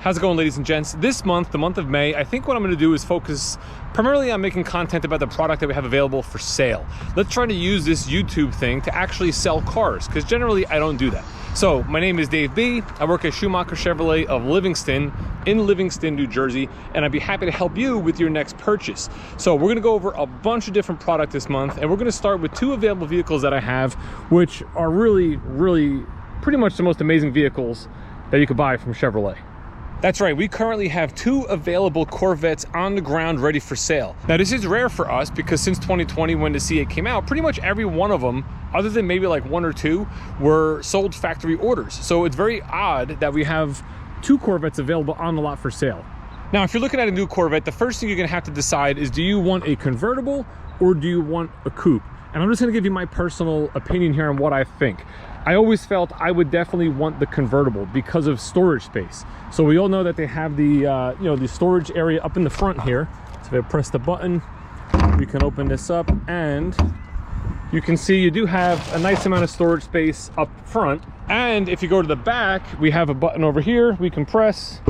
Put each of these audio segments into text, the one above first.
How's it going, ladies and gents? This month, the month of May, I think what I'm going to do is focus primarily on making content about the product that we have available for sale. Let's try to use this YouTube thing to actually sell cars, because generally I don't do that. So my name is Dave B. I work at Schumacher Chevrolet of Livingston in Livingston, New Jersey, and I'd be happy to help you with your next purchase. So we're going to go over a bunch of different products this month, and we're going to start with two available vehicles that I have, which are really pretty much the most amazing vehicles that you could buy from Chevrolet. That's right, we currently have two available Corvettes on the ground ready for sale. Now this is rare for us because since 2020 when the C8 came out, pretty much every one of them, other than maybe like one or two, were sold factory orders. So it's very odd that we have two Corvettes available on the lot for sale. Now if you're looking at a new Corvette, the first thing you're gonna have to decide is, do you want a convertible or do you want a coupe? And I'm just gonna give you my personal opinion here on what I think. I always felt I would definitely want the convertible because of storage space. So we all know that they have the the storage area up in the front here. So if I press the button, we can open this up, and you can see you do have a nice amount of storage space up front. And if you go to the back, we have a button over here we can press,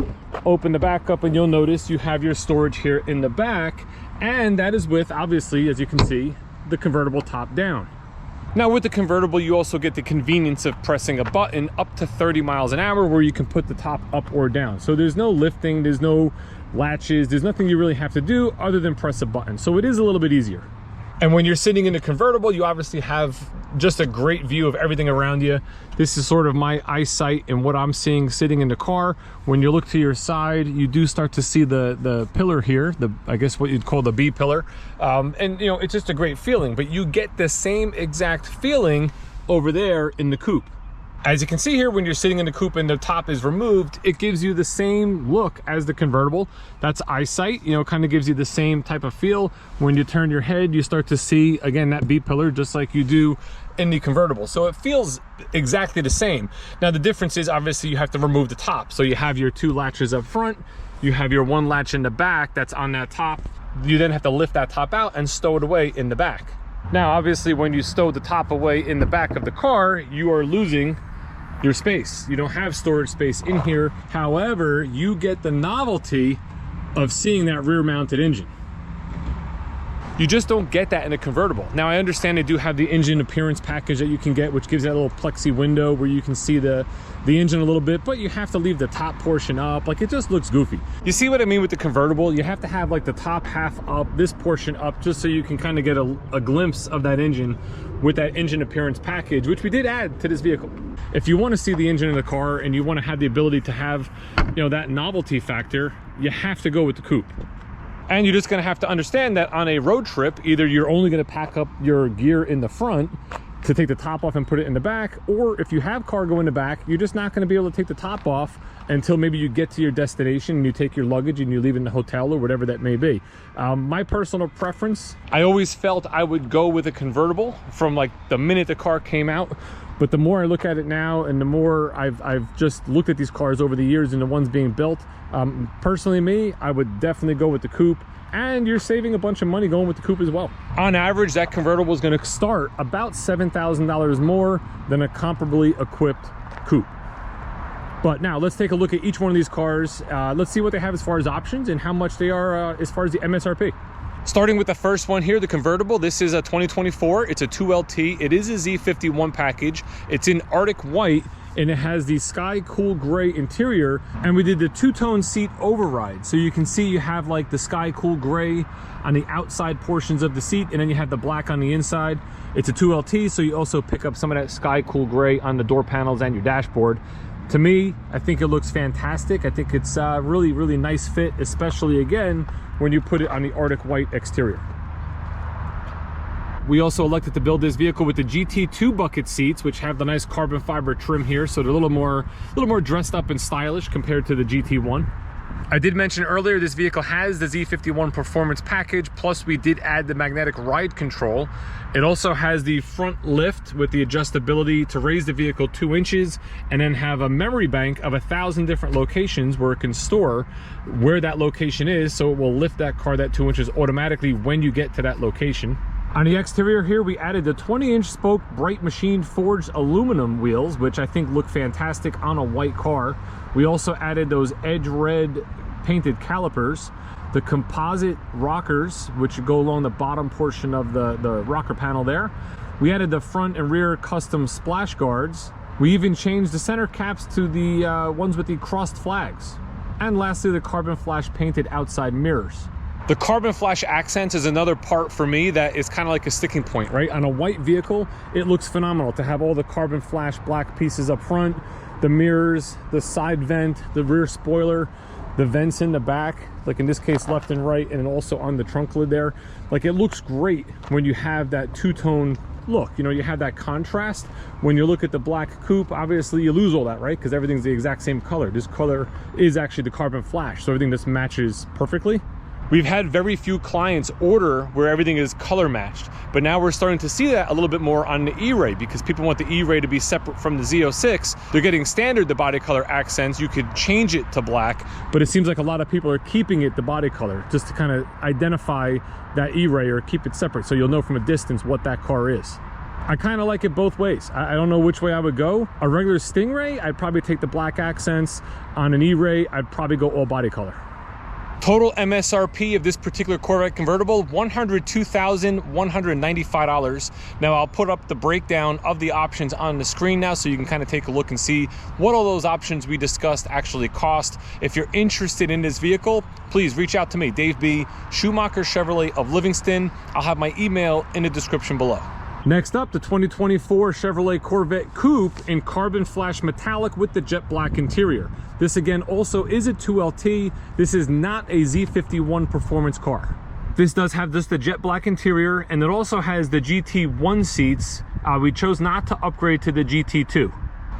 open the back up, and you'll notice you have your storage here in the back. And that is with, obviously, as you can see, the convertible top down. Now with the convertible, you also get the convenience of pressing a button up to 30 miles an hour where you can put the top up or down. So there's no lifting, there's no latches, there's nothing you really have to do other than press a button. So it is a little bit easier. And when you're sitting in the convertible, you obviously have just a great view of everything around you. This is sort of my eyesight and what I'm seeing sitting in the car. When you look to your side, you do start to see the pillar here, I guess what you'd call the B pillar. And it's just a great feeling, but you get the same exact feeling over there in the coupe. As you can see here, when you're sitting in the coupe and the top is removed, it gives you the same look as the convertible. That's eyesight, kind of gives you the same type of feel. When you turn your head, you start to see, again, that B pillar, just like you do in the convertible. So it feels exactly the same. Now, the difference is obviously you have to remove the top. So you have your two latches up front, you have your one latch in the back that's on that top. You then have to lift that top out and stow it away in the back. Now, obviously, when you stow the top away in the back of the car, you are losing your space. You don't have storage space in here. However, you get the novelty of seeing that rear mounted engine. You just don't get that in a convertible. Now I understand they do have the engine appearance package that you can get, which gives that little plexi window where you can see the engine a little bit, but you have to leave the top portion up. Like, it just looks goofy. You see what I mean with the convertible? You have to have like the top half up, this portion up, just so you can kind of get a glimpse of that engine with that engine appearance package, which we did add to this vehicle. If you want to see the engine in the car and you want to have the ability to have, that novelty factor, you have to go with the coupe. And you're just going to have to understand that on a road trip, either you're only going to pack up your gear in the front to take the top off and put it in the back, or if you have cargo in the back, you're just not going to be able to take the top off until maybe you get to your destination and you take your luggage and you leave in the hotel or whatever that may be. My personal preference, I always felt I would go with a convertible from like the minute the car came out. But the more I look at it now and the more I've just looked at these cars over the years and the ones being built, personally me, I would definitely go with the coupe. And you're saving a bunch of money going with the coupe as well. On average, that convertible is going to start about $7,000 more than a comparably equipped coupe. But now let's take a look at each one of these cars. Let's see what they have as far as options and how much they are as far as the MSRP. Starting with the first one here, the convertible. This is a 2024. It's a 2LT. It is a Z51 package. It's in Arctic white, and it has the sky cool gray interior, and we did the two-tone seat override. So you can see you have like the sky cool gray on the outside portions of the seat, and then you have the black on the inside. It's a 2LT, so you also pick up some of that sky cool gray on the door panels and your dashboard. To me, I think it looks fantastic. I think it's a really nice fit, especially again when you put it on the Arctic white exterior. We also elected to build this vehicle with the GT2 bucket seats, which have the nice carbon fiber trim here, so they're a little more dressed up and stylish compared to the GT1. I did mention earlier this vehicle has the Z51 performance package, plus we did add the magnetic ride control. It also has the front lift with the adjustability to raise the vehicle 2 inches and then have a memory bank of 1,000 different locations where it can store where that location is, so it will lift that car that 2 inches automatically when you get to that location. On the exterior here, we added the 20-inch spoke bright machine forged aluminum wheels, which I think look fantastic on a white car. We also added those edge red painted calipers, the composite rockers, which go along the bottom portion of the rocker panel there. We added the front and rear custom splash guards. We even changed the center caps to the ones with the crossed flags. And lastly, the carbon flash painted outside mirrors. The carbon flash accents is another part for me that is kind of like a sticking point, right? On a white vehicle, it looks phenomenal to have all the carbon flash black pieces up front, the mirrors, the side vent, the rear spoiler, the vents in the back, like in this case left and right, and then also on the trunk lid there. Like, it looks great when you have that two-tone look, you know, you have that contrast. When you look at the black coupe, obviously you lose all that, right? Because everything's the exact same color. This color is actually the carbon flash, so everything just matches perfectly. We've had very few clients order where everything is color matched, but now we're starting to see that a little bit more on the E-Ray, because people want the E-Ray to be separate from the Z06. They're getting standard the body color accents. You could change it to black, but it seems like a lot of people are keeping it the body color just to kind of identify that E-Ray or keep it separate, so you'll know from a distance what that car is. I kind of like it both ways. I don't know which way I would go. A regular Stingray, I'd probably take the black accents. On an E-Ray, I'd probably go all body color. Total MSRP of this particular Corvette convertible, $102,195. Now I'll put up the breakdown of the options on the screen now so you can kind of take a look and see what all those options we discussed actually cost. If you're interested in this vehicle, please reach out to me, Dave B, Schumacher Chevrolet of Livingston. I'll have my email in the description below. Next up, the 2024 Chevrolet Corvette Coupe in carbon flash metallic with the jet black interior. This again also is a 2LT. This is not a Z51 performance car. This does have just the jet black interior, and it also has the GT1 seats. We chose not to upgrade to the GT2.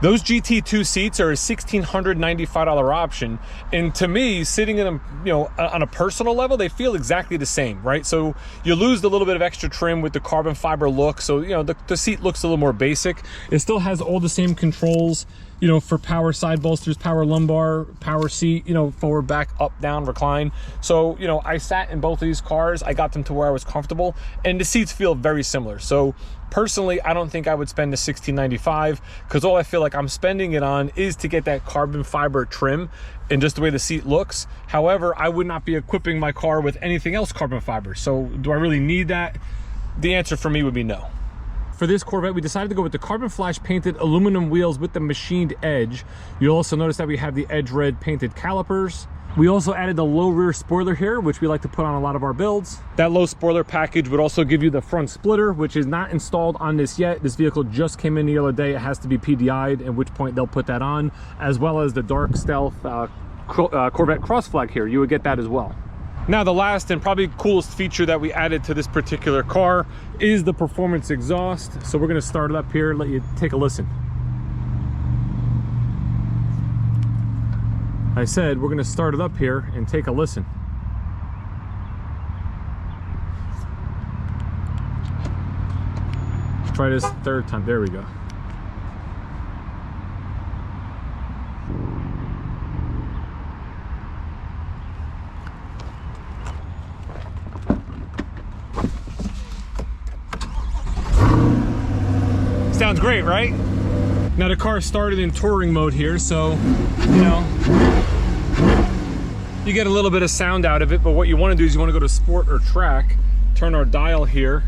Those GT2 seats are a $1,695 option, and to me, sitting in them, you know, on a personal level, they feel exactly the same, right? So you lose the little bit of extra trim with the carbon fiber look, so you know the seat looks a little more basic. It still has all the same controls, you know, for power side bolsters, power lumbar, power seat, you know, forward, back, up, down, recline. So you know, I sat in both of these cars. I got them to where I was comfortable, and the seats feel very similar. So personally, I don't think I would spend the $1,695, because all I feel like I'm spending it on is to get that carbon fiber trim and just the way the seat looks. However, I would not be equipping my car with anything else carbon fiber. So do I really need that? The answer for me would be no. For this Corvette, we decided to go with the carbon flash painted aluminum wheels with the machined edge. You'll also notice that we have the edge red painted calipers. We also added the low rear spoiler here, which we like to put on a lot of our builds. That low spoiler package would also give you the front splitter, which is not installed on this yet. This vehicle just came in the other day. It has to be PDI'd, at which point they'll put that on, as well as the dark stealth Corvette cross flag here. You would get that as well. Now, the last and probably coolest feature that we added to this particular car is the performance exhaust. So we're gonna start it up here and let you take a listen. I said we're going to start it up here and take a listen. Let's try this third time. There we go. Sounds great, right? Now the car started in touring mode here, so you know, you get a little bit of sound out of it, but what you want to do is you want to go to sport or track, turn our dial here.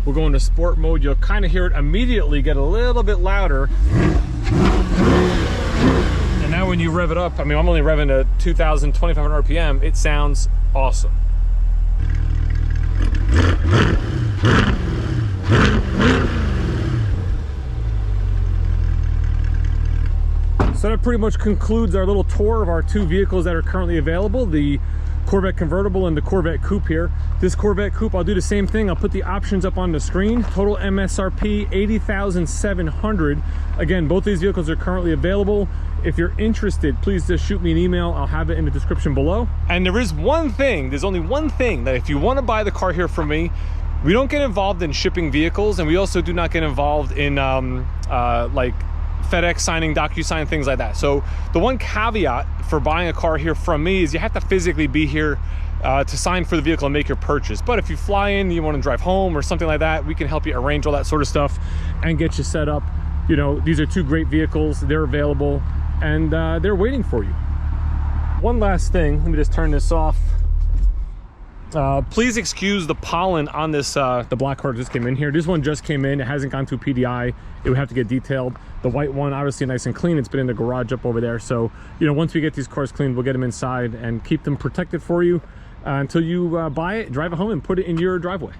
We'll go into sport mode. You'll kind of hear it immediately get a little bit louder. And now when you rev it up, I mean, I'm only revving to 2,000, 2,500 RPM. It sounds awesome. So that pretty much concludes our little tour of our two vehicles that are currently available, the Corvette convertible and the Corvette coupe here. This Corvette coupe, I'll do the same thing. I'll put the options up on the screen. Total MSRP $80,700. Again, both these vehicles are currently available. If you're interested, please just shoot me an email. I'll have it in the description below. And there is one thing, there's only one thing, that if you want to buy the car here from me, we don't get involved in shipping vehicles, and we also do not get involved in like FedEx signing, DocuSign, things like that. So the one caveat for buying a car here from me is you have to physically be here to sign for the vehicle and make your purchase. But if you fly in, you want to drive home or something like that, we can help you arrange all that sort of stuff and get you set up. You know, these are two great vehicles. They're available. and they're waiting for you. One last thing, let me just turn this off. Please excuse the pollen on this, the black car just came in here. This one just came in, it hasn't gone through PDI. It would have to get detailed. The white one, obviously nice and clean. It's been in the garage up over there. So, you know, once we get these cars cleaned, we'll get them inside and keep them protected for you until you buy it, drive it home, and put it in your driveway.